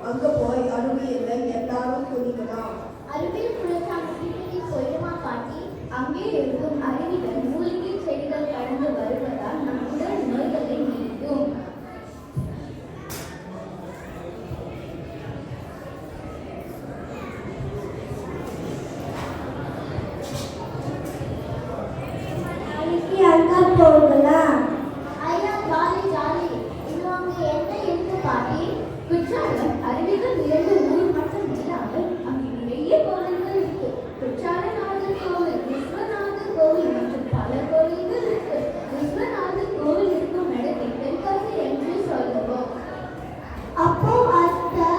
அங்க போய் அருவியில் எல்லாரும் குளிக்கலாம். அருவியில் குளிச்சா முட்டி போயிடுமா பாட்டி? அங்கே இருக்கும் அருவிகள் மூலிகை செடிகள் கடந்து வருவதால் நம் உடல் நோய்களை நீக்கும். ஐயா ஜாலி ஜாலி. இன்னும் அங்கே என்ன இருக்கு பாட்டி? குற்றாலம் அருவிகள் 2 ஊர் மட்டும் இல்லாமல் அங்கே நிறைய கோவில்கள் இருக்கு. குற்றாலநாதர் கோவில், விஸ்வநாதர் கோவில் மற்றும் பல கோவில்கள் இருக்கு. விஸ்வநாதர் கோவில் இருக்கும் இடத்தை தென்காசி என்று சொல்லுவோம். அப்போ அத்தை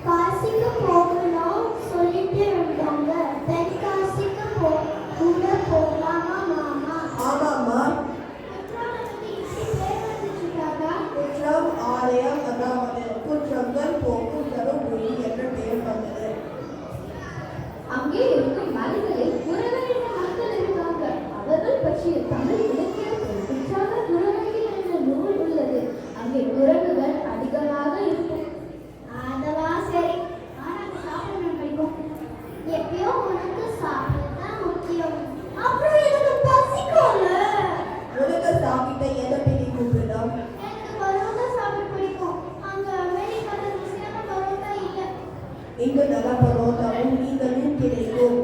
காசிக்கு போகணும் சொல்லிட்டு இருந்தாங்க. தென்காசிக்கு கூட போகலாமா மாமா? ஆமாம்மா. குற்றம் ஆலயம், அதாவது குற்றங்கள் போக்கும் தரும் மொழி என்ற பெயர் வந்தது. அங்கே இருக்கும் மலைகளில் குறவரின் மக்கள் இருக்காங்க. அவர்கள் பற்றிய தமிழ் இலக்கியத்தில் குற்றால குறவர்கள் என்ற நூல் உள்ளது. அங்கே குரங்குகள் அதிகமாக இருக்கும். அதெல்லாம் சரி. ஆனா சாப்பிடணும் பிடிக்கும். எப்பயோ உனக்கு சாப்பிடத்தான் முக்கியம். அப்புறம் எனக்கு பசிக்கும்ல. உனக்கு சாப்பிட்ட எதை பிடி கூப்பிடலாம்? எனக்கு பரோட்டா சாப்பிட பிடிக்கும். அங்க அமெரிக்கால ருசியான பரோட்டா இல்லை. இங்கு நல்ல பரோட்டாவும் நீங்களும் கிடைக்கும்.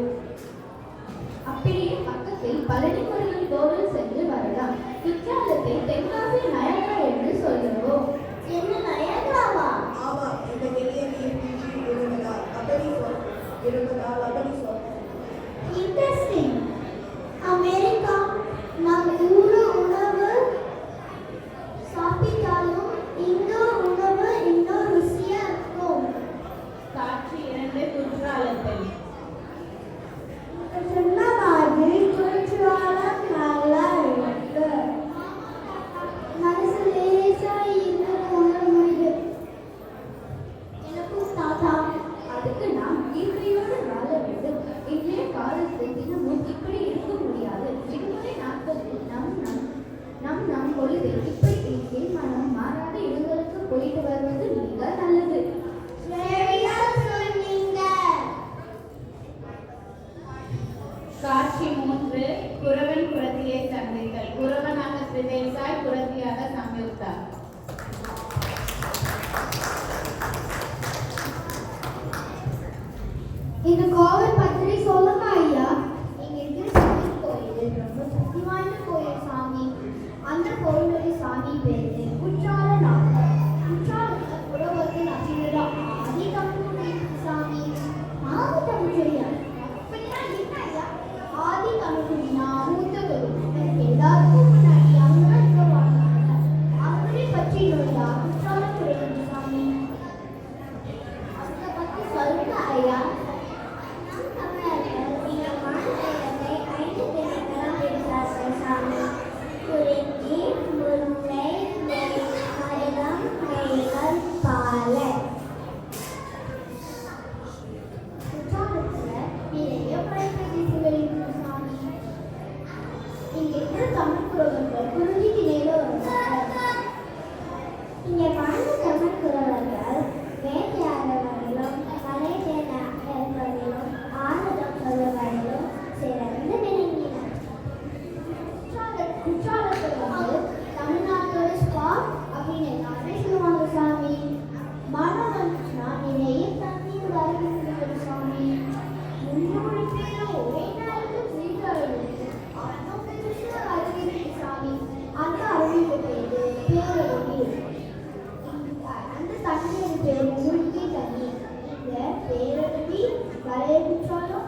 அப்படியே பக்கத்தில் பழனி முருகன் கோவில் சென்று வரலாம். குற்றாலத்தை தென்காசி நயகரா என்று சொல்லுவோம். என்ன நயகராவா? ஆமா, இந்த வெளிய நீர்வீழ்ச்சி இருந்ததால் அப்படி சொல். இன்ட்ரெஸ்டிங். அமெரிக்கா நம்ம ஊரு உணவு சாப்பிட்டாலும் இங்க உணவு இன்னும் ருசியா இருக்கும். காட்சி 2 குற்றாலத்தில். சொன்ன மாதிரி குற்றாலம் நல்லா இருக்கு. மனசு லேசா இருந்து உணர முடியுது. எனக்கும் தாத்தா. அதுக்கு நாம் இயற்கையோடு வாழ வேண்டும். இன்றைய காலத்தில் தினமும் இப்படி இருக்க முடியாது. விடுமுறை நாட்களில் நம் பொழுதை இப்படி மனம் மாறாத இடங்களுக்கு போயிட்டு வருவது மிக நல்லது. சரியா சொன்னீங்க. காட்சி 3 குறவன் குரத்தியை சந்தித்தல். குறவனாக ஸ்ரீதேசாய், குரத்தியாக சம்யுக்தா. இந்த கோவில் பற்றி சொல்லுங்க ஐயா. இங்க இருக்கிற சாமி கோயில் ரொம்ப சக்தி வாய்ந்த கோயில் சாமி. அந்த கோயிலுடைய சாமி பேரு குற்றாலநாதர். குற்றாலத்துல புறவர்கள் அப்படின்னா ஆதி தமிழ் சாமி. ஆதி தமிழ் அப்படின்னா என்ன ஐயா? ஆதி தமிழ்னா மூத்தவர். எல்லாருக்கும் முன்னாடி அவங்க இருக்க வாழ்ந்தாங்க. அவரை பற்றி நோயா குற்றாலத்துறை சாமி. அதை பத்தி சொல்லுங்க ஐயா. இங்கே வாழ்ந்த தமிழ் குறவர்கள் வேட்டையாடுவதிலும் கலைஞர்களும் ஆனந்தம் சொல்லுவதிலும் சிறந்து விளங்கினர். குற்றாலத்தில் வந்து தமிழ்நாட்டோட ஸ்பாட் அப்படின்னு எல்லாருமே சொல்லுவாங்க சாமி. மழை வந்துச்சுன்னா நிறைய தண்ணீர் வருகிறது சாமி. 300 பேரும் ஒரே நேரத்தில் குளிக்கிறது. அவ்வளோ பெருசா அருவி இருக்கு சாமி. அந்த அருவிக்கு பேரு பேரருவி. அந்த தண்ணீர் பேரு மூழ்கி தண்ணி. இந்த பேரருவி வளைய குற்றாலம்